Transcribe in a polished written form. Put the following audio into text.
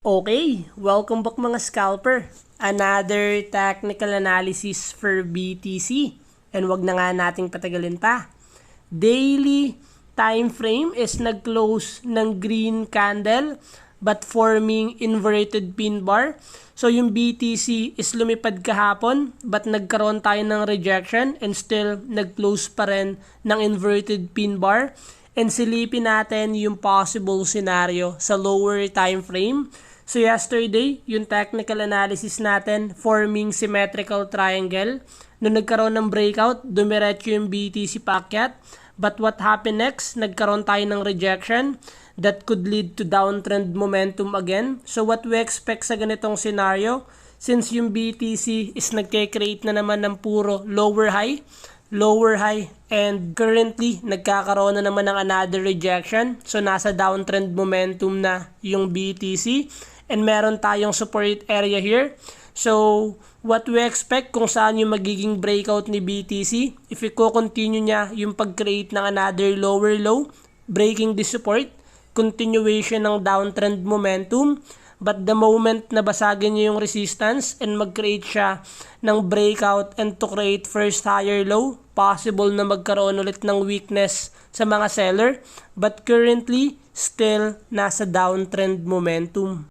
Okay, welcome back mga scalper. Another technical analysis for BTC. And wag na nga nating patagalin pa. Daily time frame is nag-close ng green candle but forming inverted pin bar. So yung BTC is lumipad kahapon but nagkaroon tayo ng rejection and still nag-close pa rin ng inverted pin bar. And silipin natin yung possible scenario sa lower time frame. So yesterday, yung technical analysis natin forming symmetrical triangle. Nung nagkaroon ng breakout, dumiretso yung BTC paakyat. But what happened next? Nagkaroon tayo ng rejection that could lead to downtrend momentum again. So what we expect sa ganitong scenario, since yung BTC is nagke-create na naman ng puro lower high, and currently nagkakaroon na naman ng another rejection. So nasa downtrend momentum na yung BTC. And meron tayong support area here. So, what we expect kung saan yung magiging breakout ni BTC, if i-continue niya yung pag-create ng another lower low, breaking the support, continuation ng downtrend momentum, but the moment na basagin niya yung resistance and mag-create siya ng breakout and to create first higher low, possible na magkaroon ulit ng weakness sa mga seller, but currently, still nasa downtrend momentum.